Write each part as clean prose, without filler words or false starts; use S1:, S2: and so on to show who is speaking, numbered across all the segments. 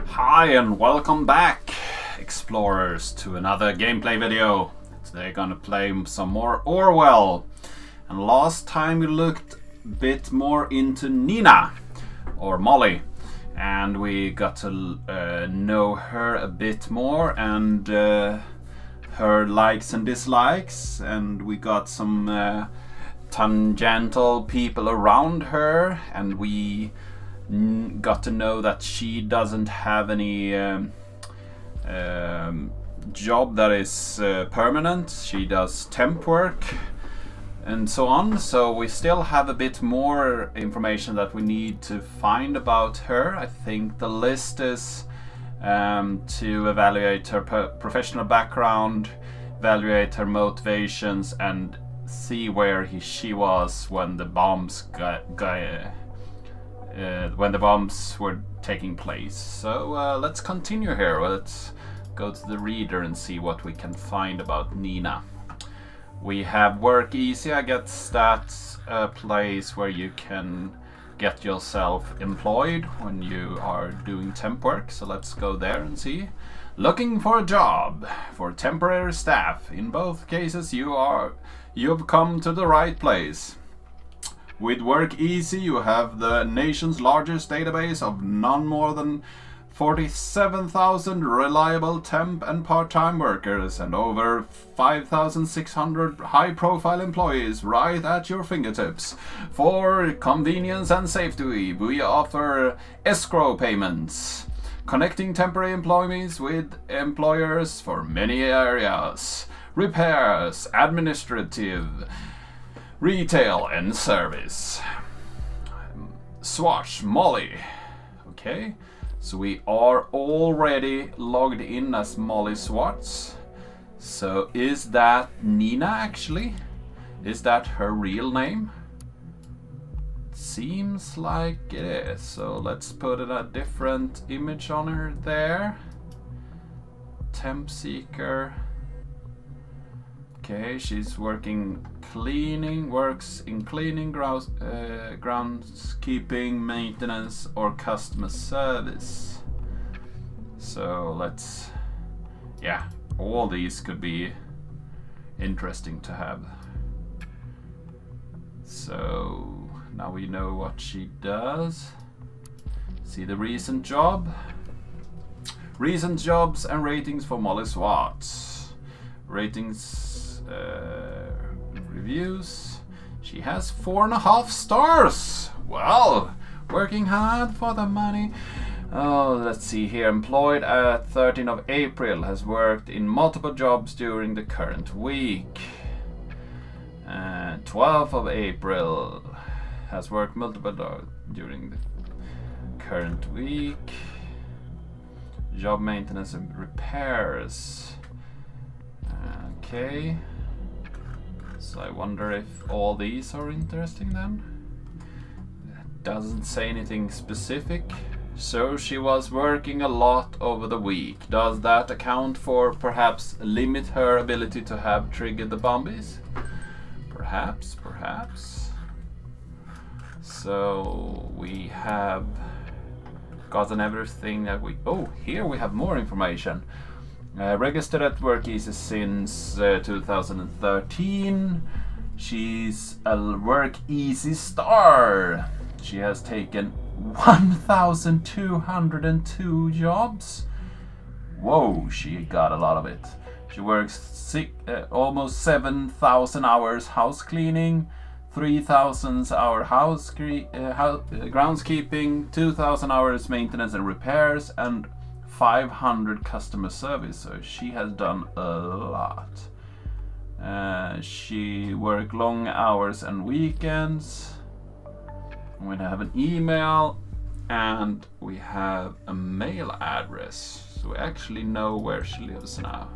S1: Hi and welcome back, explorers, to another gameplay video. Today gonna play some more Orwell. And last time we looked a bit more into Nina, or Molly. And we got to know her a bit more and her likes and dislikes. And we got some tangential people around her, and we got to know that she doesn't have any job that is permanent. She does temp work and so on. So we still have a bit more information that we need to find about her. I think the list is to evaluate her professional background, evaluate her motivations, and see where she was when the bombs when the bombs were taking place. So let's continue here. Let's go to the reader and see what we can find about Nina. We have Work Easy. I guess that's a place where you can get yourself employed when you are doing temp work. So let's go there and see. Looking for a job for temporary staff. In both cases you've come to the right place. With Work Easy, you have the nation's largest database of none more than 47,000 reliable temp and part-time workers and over 5,600 high-profile employees right at your fingertips. For convenience and safety, we offer escrow payments, connecting temporary employees with employers for many areas: repairs, administrative, retail and service. Swatch, Molly. Okay, so we are already logged in as Molly Swartz. So is that Nina actually? Is that her real name? Seems like it is. So let's put a different image on her there. Temp seeker. Okay, she's works in cleaning, groundskeeping, maintenance, or customer service. So all these could be interesting to have. So now we know what she does. See the recent job. Recent jobs and ratings for Molly Swartz. Ratings. Reviews. She has 4.5 stars. Well, working hard for the money. Oh, let's see here. Employed at 13th of April. Has worked in multiple jobs during the current week. 12th of April. Has worked multiple during the current week. Job maintenance and repairs. Okay. So I wonder if all these are interesting then. It doesn't say anything specific. So she was working a lot over the week. Does that account for perhaps limit her ability to have triggered the bombies? Perhaps. So we have gotten everything that we... Oh, here we have more information. Registered at Work Easy since 2013. She's a Work Easy star. She has taken 1,202 jobs. Whoa, she got a lot of it. She works almost 7,000 hours house cleaning, 3,000 hours groundskeeping, 2,000 hours maintenance and repairs, and 500 customer service. So she has done a lot. She worked long hours and weekends. We have an email and we have a mail address, so we actually know where she lives now.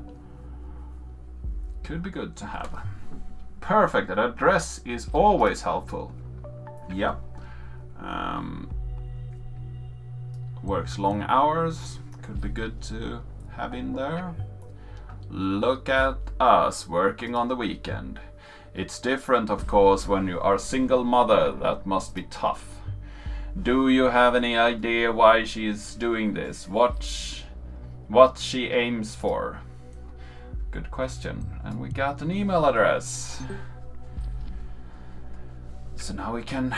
S1: Could be good to have. Perfect. That address is always helpful. Yep. Works long hours. Could be good to have in there. Look at us working on the weekend. It's different, of course, when you are a single mother. That must be tough. Do you have any idea why she is doing this? What she aims for? Good question. And we got an email address. So now we can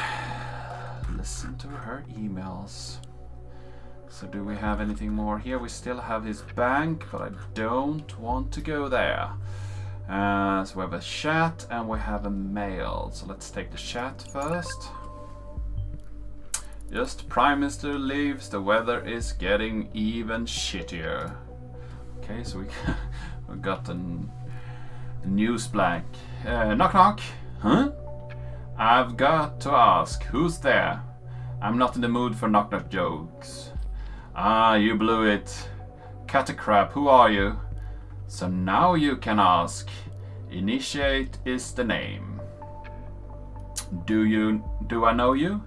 S1: listen to her emails. So do we have anything more here? We still have his bank, but I don't want to go there. So we have a chat and we have a mail. So let's take the chat first. Just Prime Minister leaves, the weather is getting even shittier. Okay, so we got a news blank. Knock knock. Huh? I've got to ask, who's there? I'm not in the mood for knock knock jokes. Ah, you blew it. Cut a crap, who are you? So now you can ask. Initiate is the name. Do I know you?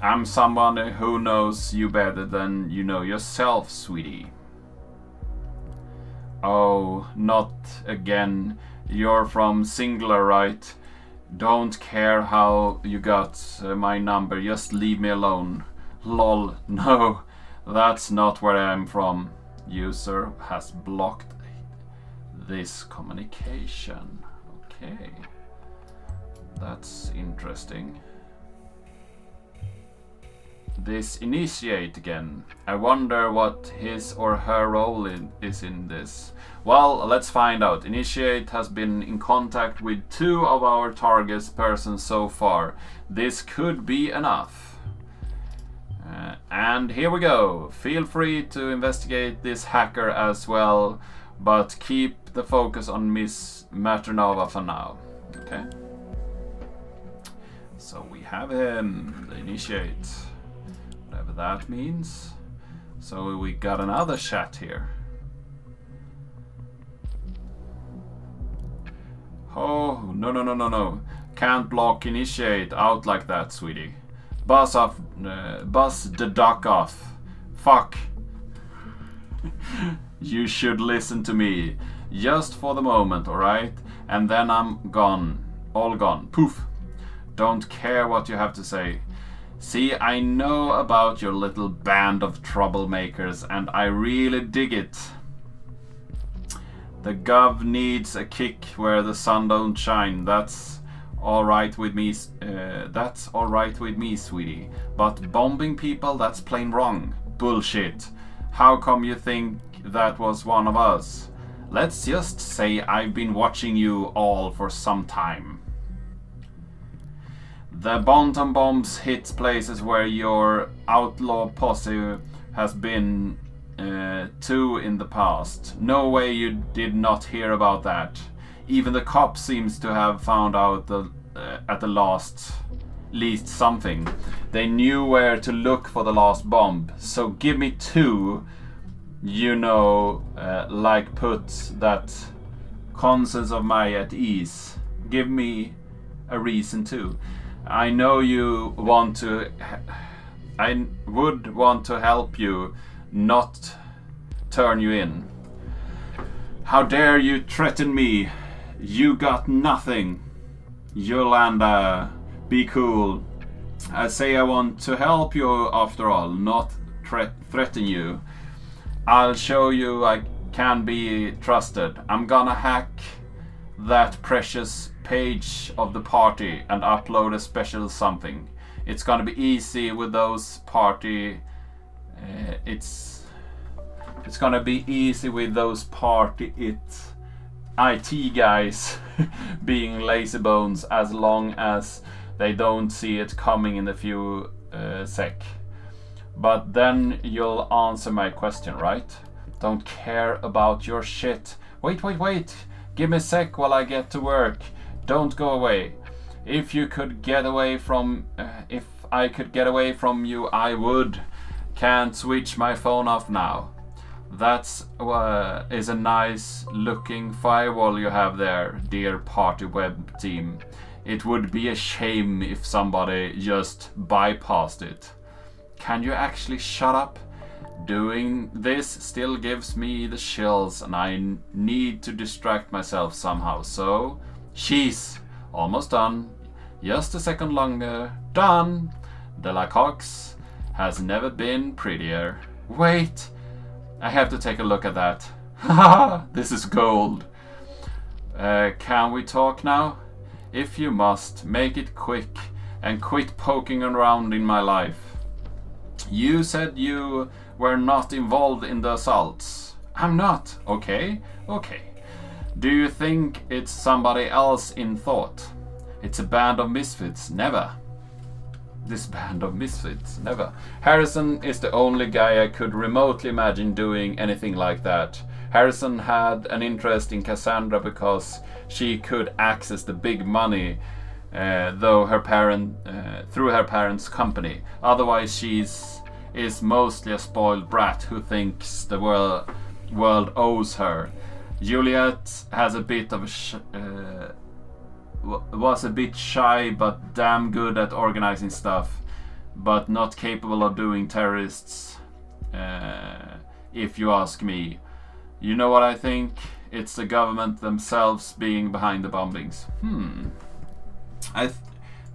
S1: I'm someone who knows you better than you know yourself, sweetie. Oh, not again. You're from Singular, right? Don't care how you got my number, just leave me alone. Lol, no, that's not where I'm from. User has blocked this communication. Okay, that's interesting. This initiate again. I wonder what his or her role is in this. Well, let's find out. Initiate has been in contact with 2 of our target persons so far. This could be enough. And here we go. Feel free to investigate this hacker as well, but keep the focus on Miss Maternova for now. Okay. So we have him, the initiate. Whatever that means. So we got another chat here. Oh, no. Can't block initiate out like that, sweetie. Buzz the duck off. Fuck. You should listen to me. Just for the moment, alright? And then I'm gone. All gone. Poof. Don't care what you have to say. See, I know about your little band of troublemakers, and I really dig it. The gov needs a kick where the sun don't shine. That's all right with me. That's all right with me, sweetie. But bombing people, that's plain wrong. Bullshit. How come you think that was one of us? Let's just say I've been watching you all for some time. The Bonton bombs hit places where your outlaw posse has been to in the past. No way you did not hear about that. Even the cops seems to have found out at the least something. They knew where to look for the last bomb. So give me 2, like put that conscience of mine at ease. Give me a reason too. I know you want to. I would want to help you, not turn you in. How dare you threaten me? You got nothing. Yolanda, be cool. I say I want to help you after all, not threaten you. I'll show you I can be trusted. I'm gonna hack that precious page of the party and upload a special something. It's gonna be easy with those party. It's gonna be easy with those IT guys being lazy bones as long as they don't see it coming in a few sec. But then you'll answer my question, right? Don't care about your shit. Wait. Give me a sec while I get to work. Don't go away. If I could get away from you, I would. Can't switch my phone off now. That's is a nice looking firewall you have there, dear party web team. It would be a shame if somebody just bypassed it. Can you actually shut up? Doing this still gives me the chills and I need to distract myself somehow. So, she's almost done. Just a second longer. Done. De la Cox has never been prettier. Wait, I have to take a look at that. Haha, this is gold. Can we talk now? If you must, make it quick and quit poking around in my life. You said you were not involved in the assaults. I'm not. Okay. Do you think it's somebody else in thought? It's a band of misfits. Never. This band of misfits. Never. Harrison is the only guy I could remotely imagine doing anything like that. Harrison had an interest in Cassandra because she could access the big money through her parents' company. Otherwise, is mostly a spoiled brat who thinks the world owes her. Juliet has a bit of was a bit shy but damn good at organizing stuff, but not capable of doing terrorists, if you ask me. You know what I think? It's the government themselves being behind the bombings. I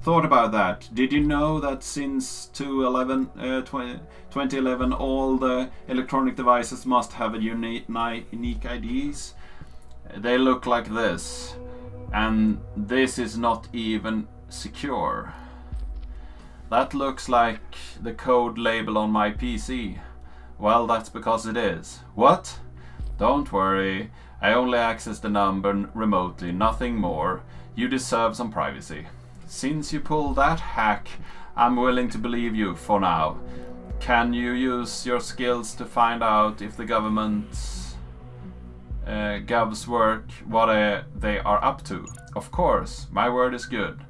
S1: thought about that. Did you know that since 2011 all the electronic devices must have a unique IDs? They look like this. And this is not even secure. That looks like the code label on my PC. Well, that's because it is. What? Don't worry. I only access the number remotely, nothing more. You deserve some privacy. Since you pulled that hack, I'm willing to believe you for now. Can you use your skills to find out if the government's govs work, what they are up to? Of course, my word is good.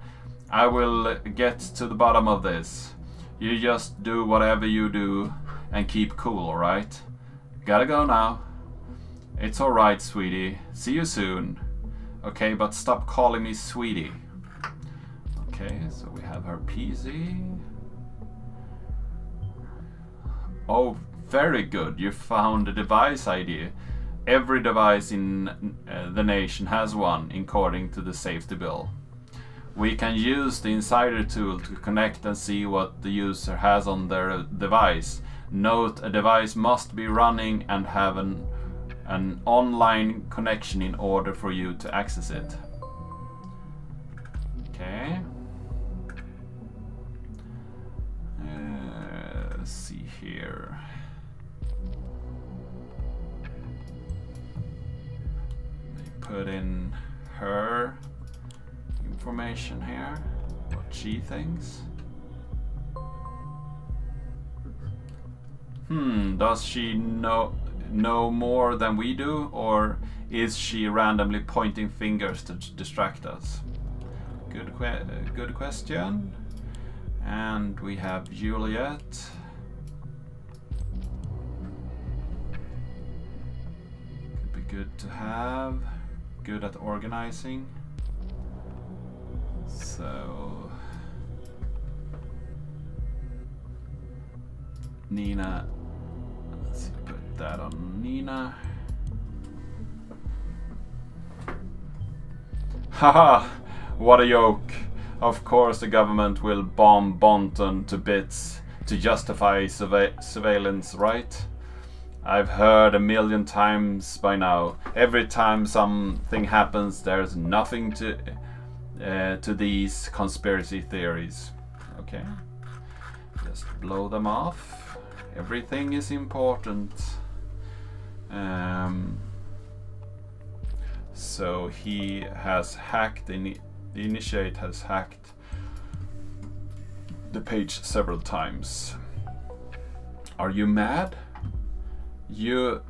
S1: I will get to the bottom of this. You just do whatever you do and keep cool, alright? Gotta go now. It's alright, sweetie. See you soon. Okay, but stop calling me sweetie. Okay, so we have her PC. Oh, very good. You found a device ID. Every device in the nation has one, according to the safety bill. We can use the insider tool to connect and see what the user has on their device. Note, a device must be running and have an online connection in order for you to access it. Okay. Let's see here. Put in her information here, what she thinks. Does she know more than we do, or is she randomly pointing fingers to distract us? Good question. And we have Juliet. Could be good to have. Good at organizing. So Nina, let's see, put that on Nina. Haha, what a joke. Of course the government will bomb Bonton to bits to justify surveillance, right? I've heard a million times by now. Every time something happens, there's nothing to these conspiracy theories. Okay, just blow them off. Everything is important. So he has hacked. The initiate has hacked the page several times. Are you mad? You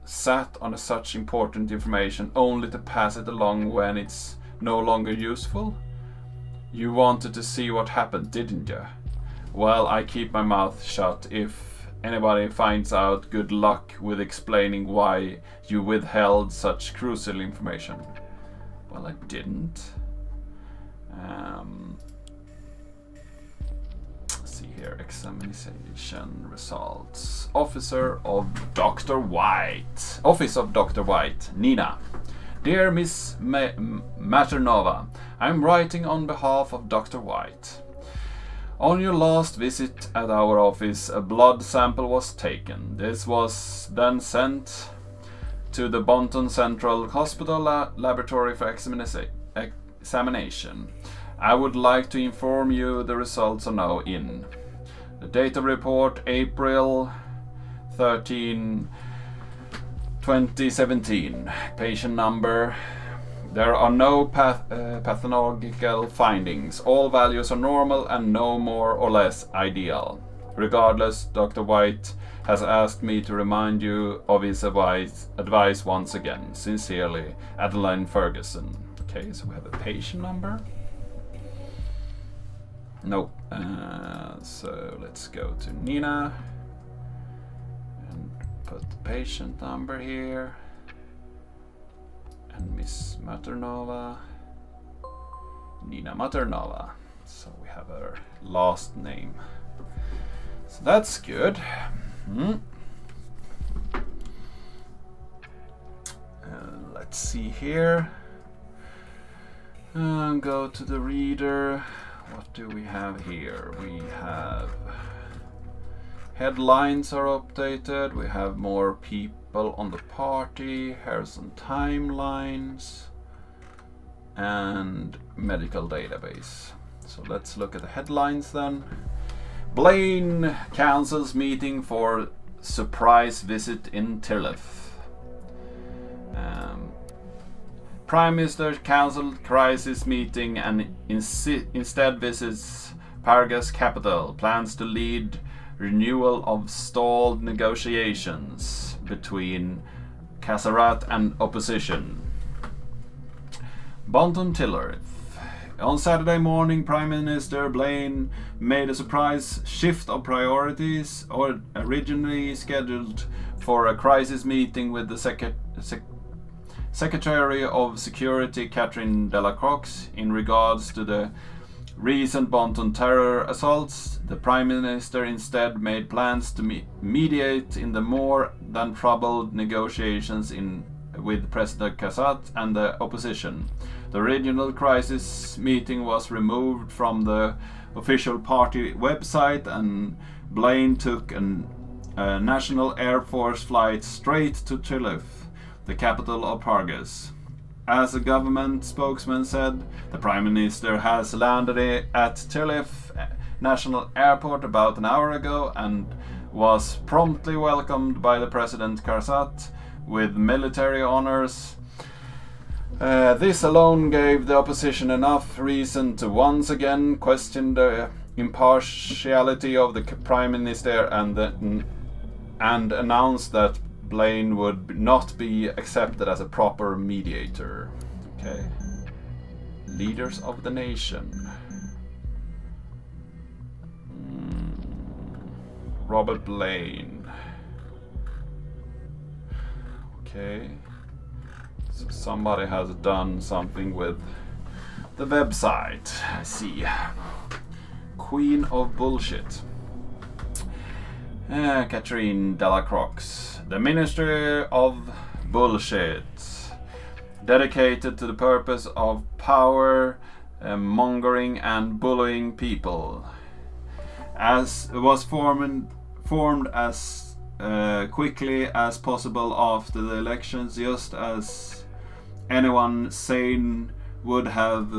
S1: sat on such important information only to pass it along when it's no longer useful? You wanted to see what happened, didn't you? Well, I keep my mouth shut. If anybody finds out, good luck with explaining why you withheld such crucial information. Well, I didn't. See here, examination results. Office of Dr. White, Nina. Dear Miss Maternova, I'm writing on behalf of Dr. White. On your last visit at our office, a blood sample was taken. This was then sent to the Bonton Central Hospital laboratory for examination. I would like to inform you the results are now in. The data report April 13, 2017. Patient number. There are no pathological findings. All values are normal and no more or less ideal. Regardless, Dr. White has asked me to remind you of his advice once again. Sincerely, Adeline Ferguson. Okay, so we have a patient number. Nope. So let's go to Nina and put the patient number here. And Miss Maternova, Nina Maternova. So we have her last name. So that's good. Let's see here. Go to the reader. What do we have here? We have headlines are updated. We have more people on the party. Here are some timelines and medical database. So let's look at the headlines then. Blaine cancels meeting for surprise visit in Tirlith. Prime Minister cancelled crisis meeting and instead visits Pargas capital. Plans to lead renewal of stalled negotiations between Casarat and opposition. Bonton Tirlith. On Saturday morning, Prime Minister Blaine made a surprise shift of priorities, or originally scheduled for a crisis meeting with the Secretary of Security Catherine Delacroix in regards to the recent Bonton terror assaults. The Prime Minister instead made plans to mediate in the more than troubled negotiations with President Cassatt and the opposition. The original crisis meeting was removed from the official party website, and Blaine took a National Air Force flight straight to Tirlith, the capital of Pargas. As a government spokesman said, the Prime Minister has landed at Tirlith National Airport about an hour ago and was promptly welcomed by the President Karsat with military honors. This alone gave the opposition enough reason to once again question the impartiality of the Prime Minister and announce that Blaine would not be accepted as a proper mediator. Okay. Leaders of the nation. Robert Blaine. Okay. So somebody has done something with the website. I see. Queen of Bullshit. Catherine Delacroix. The Ministry of Bullshit, dedicated to the purpose of power mongering and bullying people, as was formed as quickly as possible after the elections, just as anyone sane would have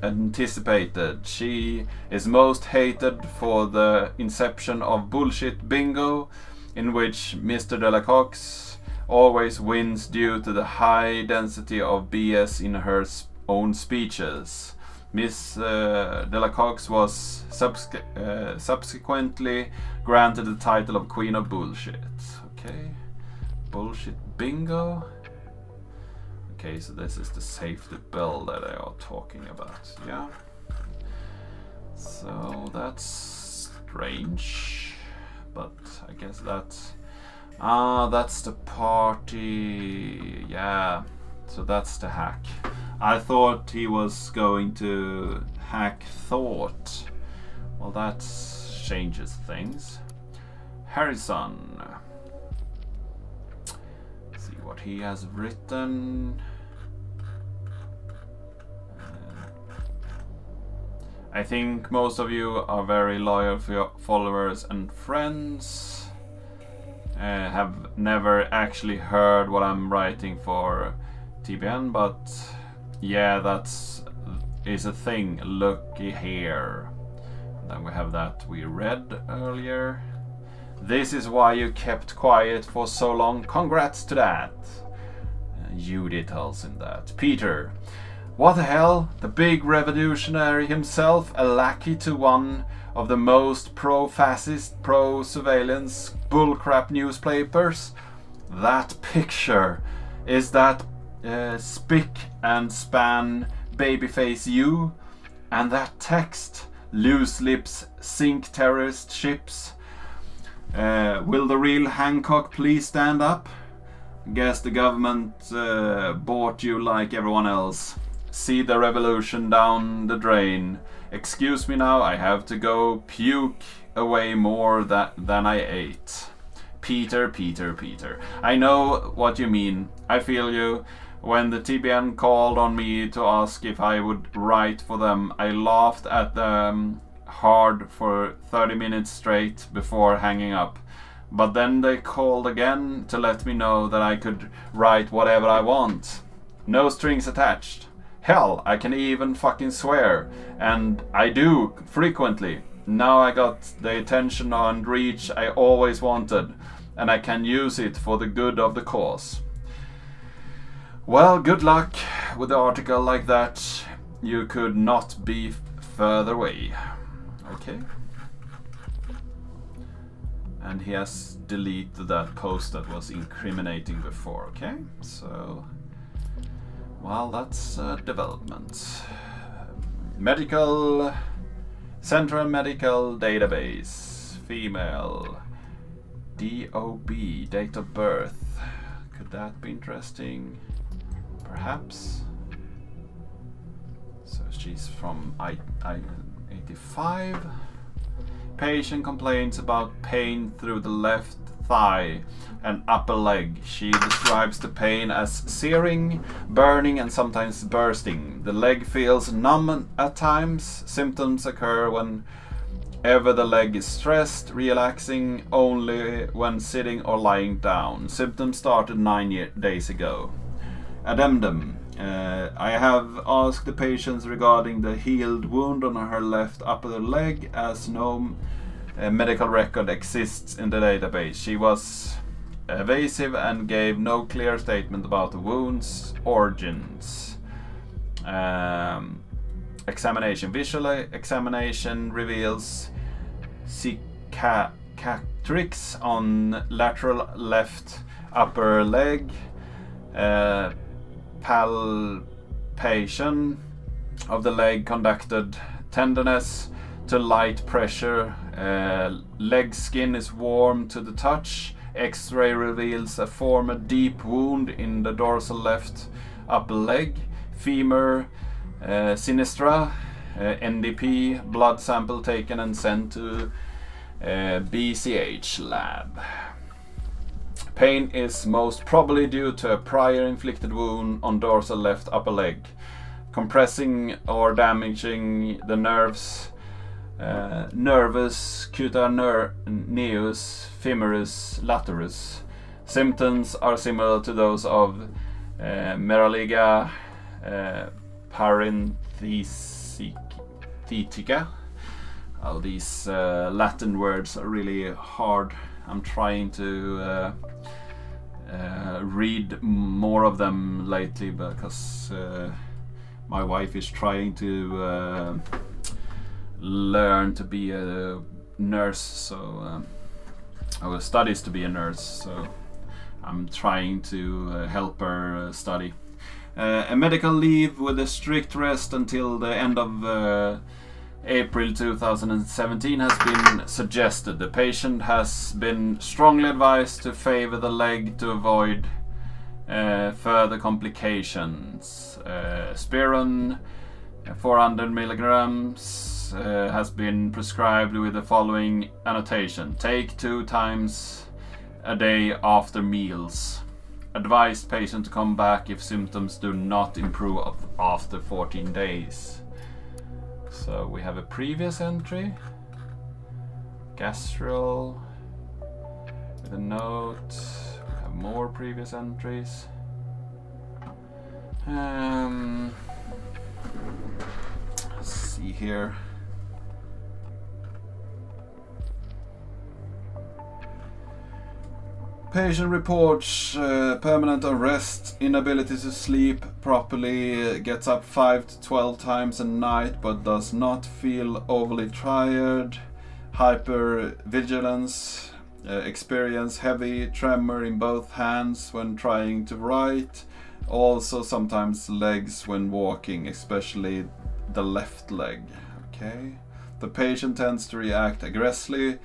S1: anticipated. She is most hated for the inception of Bullshit Bingo, in which Mr. Delacroix always wins due to the high density of BS in her own speeches. Miss Delacroix was subsequently granted the title of Queen of Bullshit. Okay, Bullshit Bingo. Okay, so this is the safety bell that I are talking about, yeah? So that's strange. But I guess that's the party. Yeah, so that's the hack. I thought he was going to hack thought. Well, that changes things. Harrison. Let's see what he has written. I think most of you are very loyal followers and friends. Have never actually heard what I'm writing for TBN, but yeah, is a thing. Looky here. Then we have that we read earlier. This is why you kept quiet for so long. Congrats to that. Judy tells him that. Peter. What the hell? The big revolutionary himself, a lackey to one of the most pro-fascist, pro-surveillance bullcrap newspapers? That picture, is that spick and span babyface you? And that text, loose lips sink terrorist ships? Will the real Hancock please stand up? Guess the government bought you like everyone else. See the revolution down the drain. Excuse me now, I have to go puke away more than I ate. Peter. I know what you mean. I feel you. When the TBN called on me to ask if I would write for them, I laughed at them hard for 30 minutes straight before hanging up. But then they called again to let me know that I could write whatever I want. No strings attached. Hell, I can even fucking swear. And I do, frequently. Now I got the attention and reach I always wanted. And I can use it for the good of the cause. Well, good luck with the article like that. You could not be further away. Okay. And he has deleted that post that was incriminating before, okay? So... well, that's development. Medical... Central Medical Database. Female. DOB. Date of birth. Could that be interesting? Perhaps. So she's from 85. Patient complains about pain through the left thigh and upper leg. She describes the pain as searing, burning, and sometimes bursting. The leg feels numb at times. Symptoms occur whenever the leg is stressed, relaxing only when sitting or lying down. Symptoms started 9 days ago. Addendum. I have asked the patients regarding the healed wound on her left upper leg, as no medical record exists in the database. She was evasive and gave no clear statement about the wound's origins. Examination. Visual examination reveals cicatrix on lateral left upper leg. Palpation of the leg conducted, tenderness to light pressure, leg skin is warm to the touch. X-ray reveals a former deep wound in the dorsal left upper leg. Femur sinistra, NDP, blood sample taken and sent to BCH lab. Pain is most probably due to a prior inflicted wound on dorsal left upper leg, compressing or damaging the nerves, nervus cutaneus femoris laterus. Symptoms are similar to those of meralgia parenthetica. Oh, these Latin words are really hard. I'm trying to read more of them lately because my wife is trying to learn to be a nurse, so or studies to be a nurse, so I'm trying to help her study. A medical leave with a strict rest until the end of April 2017 has been suggested. The patient has been strongly advised to favor the leg to avoid further complications. Spiron 400 milligrams has been prescribed with the following annotation: take 2 times a day after meals. Advised patient to come back if symptoms do not improve after 14 days. So we have a previous entry, gastral, with a note. We have more previous entries. Let's see here. Patient reports permanent arrest, inability to sleep properly, gets up 5 to 12 times a night but does not feel overly tired, hypervigilance, experience heavy tremor in both hands when trying to write, also sometimes legs when walking, especially the left leg. Okay. The patient tends to react aggressively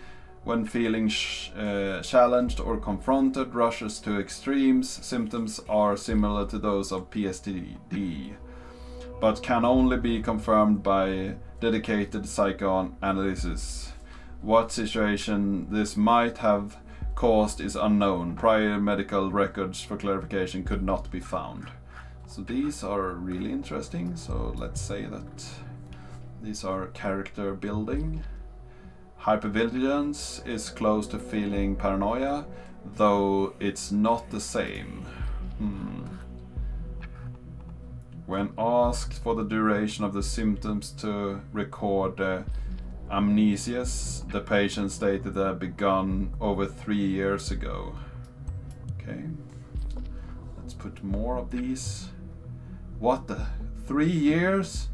S1: when feeling challenged or confronted, rushes to extremes. Symptoms are similar to those of PTSD, but can only be confirmed by dedicated psychoanalysis. What situation this might have caused is unknown. Prior medical records for clarification could not be found. So these are really interesting. So let's say that these are character building. Hypervigilance is close to feeling paranoia, though it's not the same. When asked for the duration of the symptoms to record amnesias, the patient stated that had begun over 3 years ago. Okay, let's put more of these. What the? 3 years?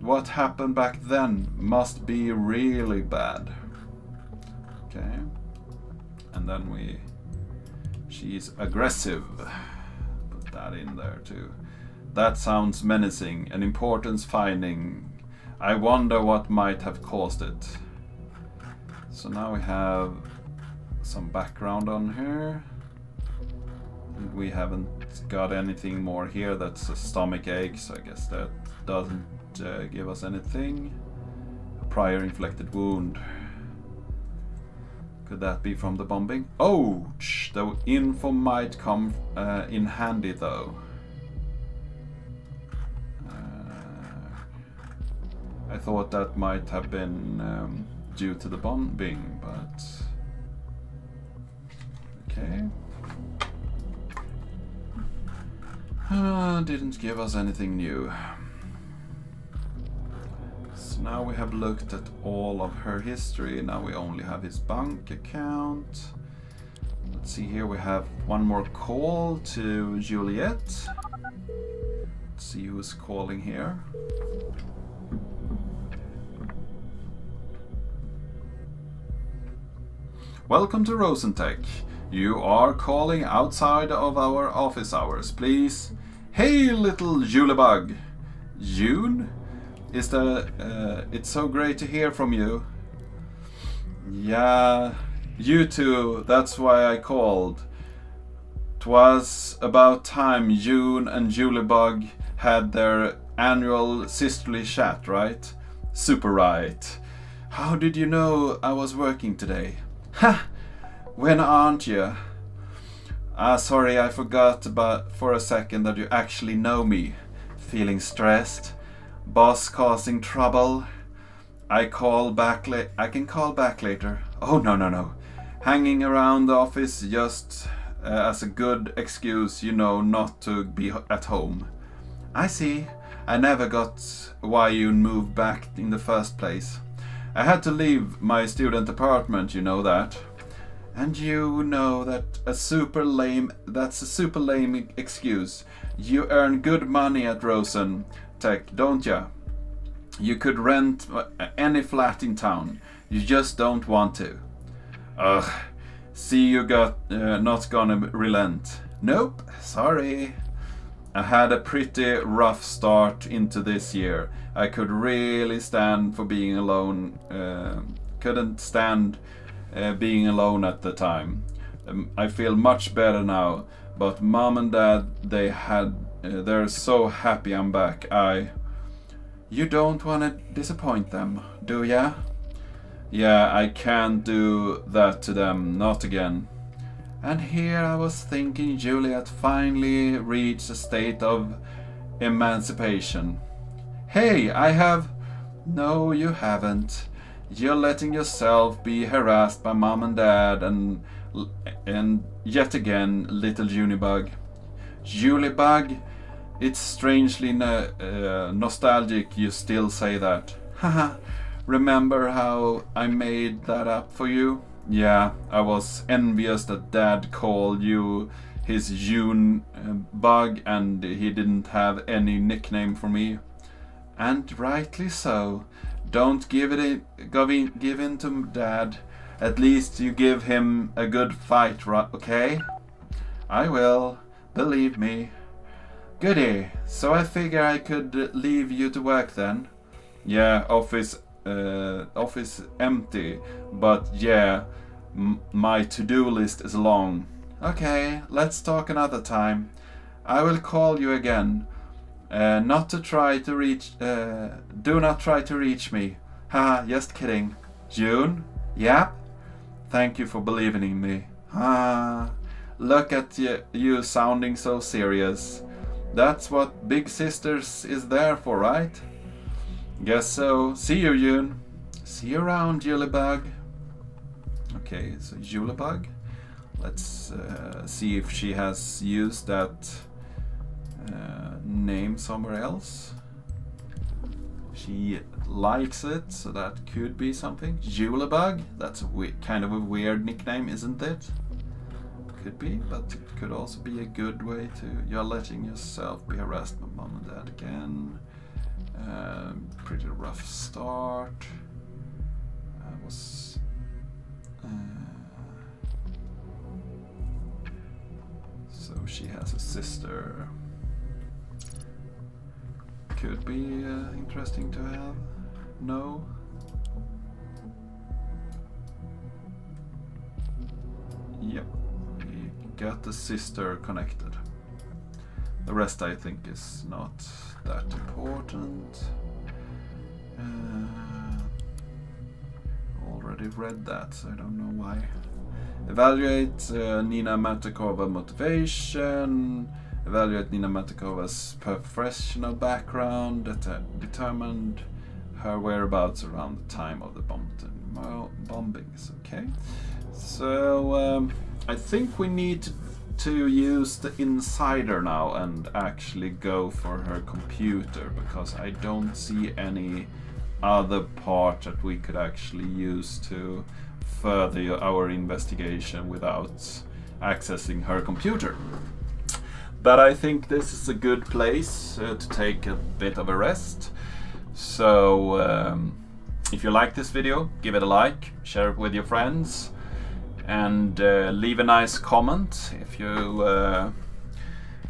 S1: What happened back then must be really bad. Okay. And then she's aggressive. Put that in there too. That sounds menacing. An importance finding. I wonder what might have caused it. So now we have some background on her. We haven't got anything more here. That's a stomach ache, so I guess that doesn't give us anything. A prior inflicted wound. Could that be from the bombing? Oh, the info might come in handy though. I thought that might have been due to the bombing, but okay. Didn't give us anything new. So now we have looked at all of her history. Now we only have his bank account. Let's see here, we have one more call to Juliet. Let's see who's calling here. Welcome to Rosentech. You are calling outside of our office hours, please. Hey, little Julebug. June? It's so great to hear from you. Yeah, you too. That's why I called. 'Twas about time June and Julebug had their annual sisterly chat, right? Super right. How did you know I was working today? Ha! When aren't you? Sorry, I forgot for a second that you actually know me. Feeling stressed? Boss causing trouble? I can call back later. Oh, no. Hanging around the office just as a good excuse, not to be at home. I see. I never got why you moved back in the first place. I had to leave my student apartment, you know that. And you know that's a super lame excuse. You earn good money at Rosen Tech, don't ya? You could rent any flat in town. You just don't want to. Ugh. See, you got not gonna relent. Nope, sorry. I had a pretty rough start into this year. I could really stand for being alone. Couldn't stand being alone at the time. I feel much better now. But mom and dad, they're so happy I'm back. You don't want to disappoint them, do ya? Yeah, I can't do that to them, not again. And here I was thinking Juliet finally reached a state of emancipation. Hey, I have No, you haven't. You're letting yourself be harassed by mom and dad and yet again, little Junibug. Julibug? It's strangely nostalgic you still say that. Haha, remember how I made that up for you? Yeah, I was envious that Dad called you his June bug and he didn't have any nickname for me. And rightly so. Don't give in to Dad. At least you give him a good fight, okay? I will. Believe me. Goody. So I figure I could leave you to work then. Yeah, office empty. But yeah, my to-do list is long. Okay, let's talk another time. I will call you again. Do not try to reach me. Ha, just kidding. June? Yep. Thank you for believing in me. Ha. Look at you sounding so serious. That's what Big Sisters is there for, right? Guess so. See you, June. See you around, Julebug. Okay, so Julebug. Let's see if she has used that name somewhere else. She likes it, so that could be something. Julebug. That's a kind of a weird nickname, isn't it? Could be, but it could also be a good way to... You're letting yourself be harassed by mom and dad again. Pretty rough start. So she has a sister. Could be interesting to have. No. Yep. We got the sister connected. The rest I think is not that important. Already read that, so I don't know why. Evaluate Nina Matakova motivation. Evaluate Nina Matakova's professional background. Determined her whereabouts around the time of the bombings. Okay, so I think we need to use the insider now and actually go for her computer, because I don't see any other part that we could actually use to further our investigation without accessing her computer. But I think this is a good place to take a bit of a rest. So if you like this video, give it a like, share it with your friends, and leave a nice comment if you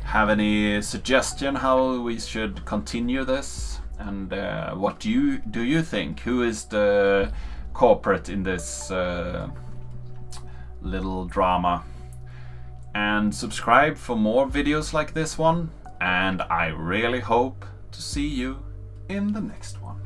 S1: have any suggestion how we should continue this, and what do you think? Who is the culprit in this little drama? And subscribe for more videos like this one, and I really hope to see you in the next one.